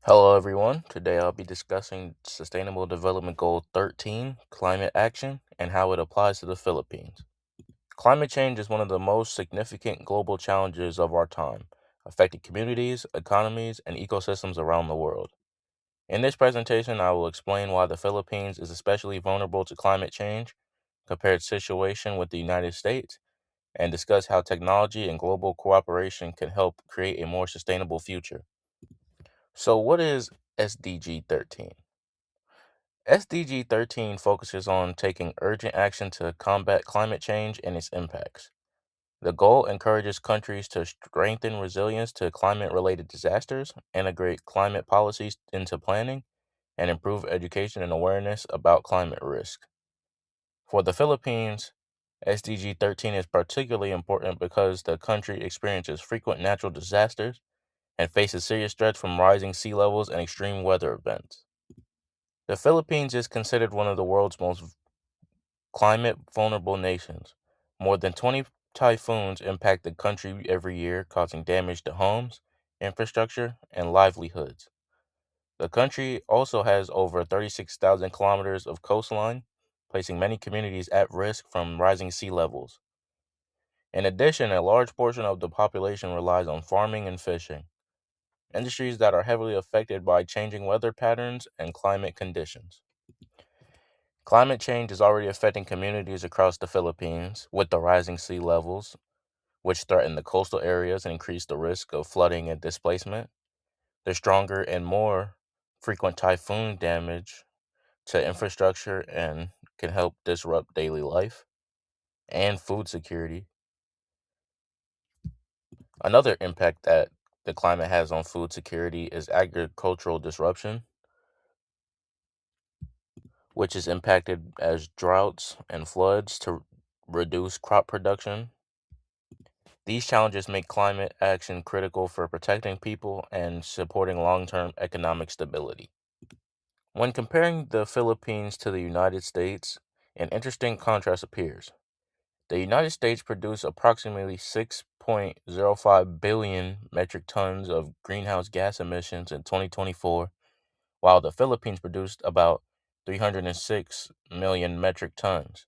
Hello, everyone. Today I'll be discussing Sustainable Development Goal 13, climate action, and how it applies to the Philippines. Climate change is one of the most significant global challenges of our time, affecting communities, economies, and ecosystems around the world. In this presentation, I will explain why the Philippines is especially vulnerable to climate change, compare its situation with the United States, and discuss how technology and global cooperation can help create a more sustainable future. So, what is SDG 13? SDG 13 focuses on taking urgent action to combat climate change and its impacts. The goal encourages countries to strengthen resilience to climate related disasters, integrate climate policies into planning, and improve education and awareness about climate risk. For the Philippines, SDG 13 is particularly important because the country experiences frequent natural disasters and faces serious threats from rising sea levels and extreme weather events. The Philippines is considered one of the world's most climate vulnerable nations. More than 20 typhoons impact the country every year, causing damage to homes, infrastructure, and livelihoods. The country also has over 36,000 kilometers of coastline, placing many communities at risk from rising sea levels. In addition, a large portion of the population relies on farming and fishing, industries that are heavily affected by changing weather patterns and climate conditions. Climate change is already affecting communities across the Philippines with the rising sea levels, which threaten the coastal areas and increase the risk of flooding and displacement. The stronger and more frequent typhoon damage to infrastructure and can help disrupt daily life and food security. Another impact that the climate has on food security is agricultural disruption, which is impacted as droughts and floods to reduce crop production. These challenges make climate action critical for protecting people and supporting long term economic stability. When comparing the Philippines to the United States, an interesting contrast appears. The United States produced approximately 6.05 billion metric tons of greenhouse gas emissions in 2024, while the Philippines produced about 306 million metric tons.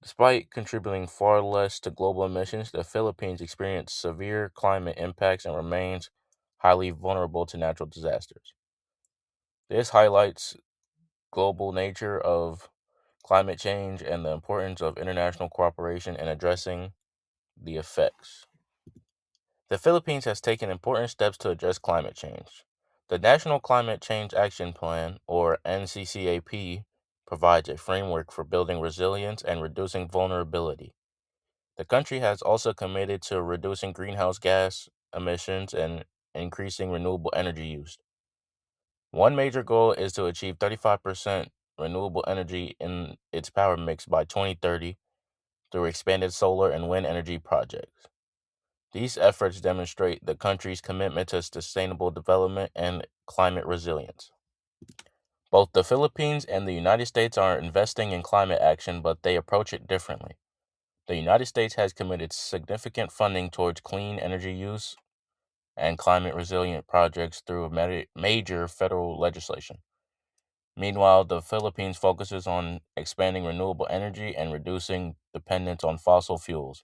Despite contributing far less to global emissions, the Philippines experienced severe climate impacts and remains highly vulnerable to natural disasters. This highlights global nature of climate change and the importance of international cooperation in addressing the effects. The Philippines has taken important steps to address climate change. The National Climate Change Action Plan, or NCCAP, provides a framework for building resilience and reducing vulnerability. The country has also committed to reducing greenhouse gas emissions and increasing renewable energy use. One major goal is to achieve 35% renewable energy in its power mix by 2030 through expanded solar and wind energy projects. These efforts demonstrate the country's commitment to sustainable development and climate resilience. Both the Philippines and the United States are investing in climate action, but they approach it differently. The United States has committed significant funding towards clean energy use and climate resilient projects through major federal legislation. Meanwhile, the Philippines focuses on expanding renewable energy and reducing dependence on fossil fuels.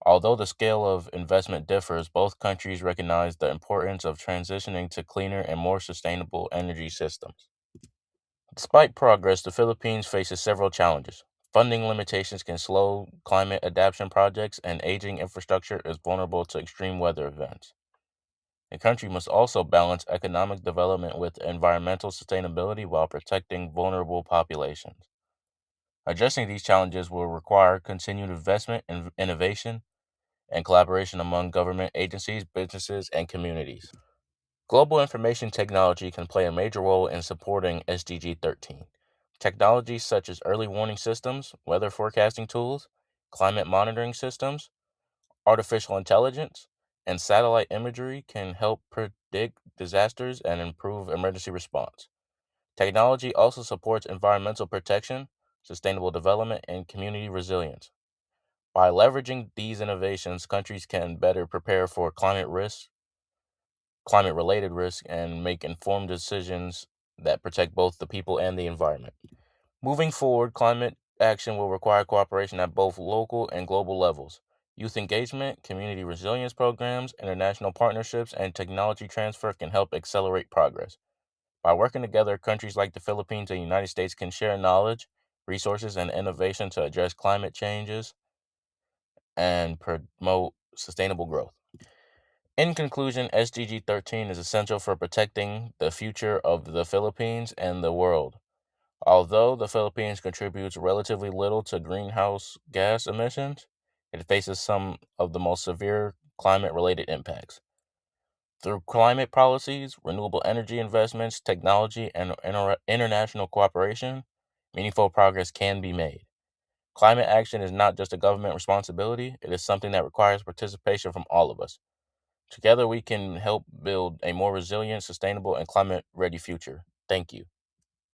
Although the scale of investment differs, both countries recognize the importance of transitioning to cleaner and more sustainable energy systems. Despite progress, the Philippines faces several challenges. Funding limitations can slow climate adaptation projects, and aging infrastructure is vulnerable to extreme weather events. The country must also balance economic development with environmental sustainability while protecting vulnerable populations. Addressing these challenges will require continued investment in innovation and collaboration among government agencies, businesses, and communities. Global information technology can play a major role in supporting SDG 13. Technologies such as early warning systems, weather forecasting tools, climate monitoring systems, artificial intelligence, and satellite imagery can help predict disasters and improve emergency response. Technology also supports environmental protection, sustainable development, and community resilience. By leveraging these innovations, countries can better prepare for climate risks, climate related risks and make informed decisions that protect both the people and the environment. Moving forward, climate action will require cooperation at both local and global levels. Youth engagement, community resilience programs, international partnerships, and technology transfer can help accelerate progress. By working together, countries like the Philippines and the United States can share knowledge, resources, and innovation to address climate changes and promote sustainable growth. In conclusion, SDG 13 is essential for protecting the future of the Philippines and the world. Although the Philippines contributes relatively little to greenhouse gas emissions, it faces some of the most severe climate related impacts. Through climate policies, renewable energy investments, technology, and international cooperation, meaningful progress can be made. Climate action is not just a government responsibility, it is something that requires participation from all of us. Together, we can help build a more resilient, sustainable, and climate ready future. Thank you.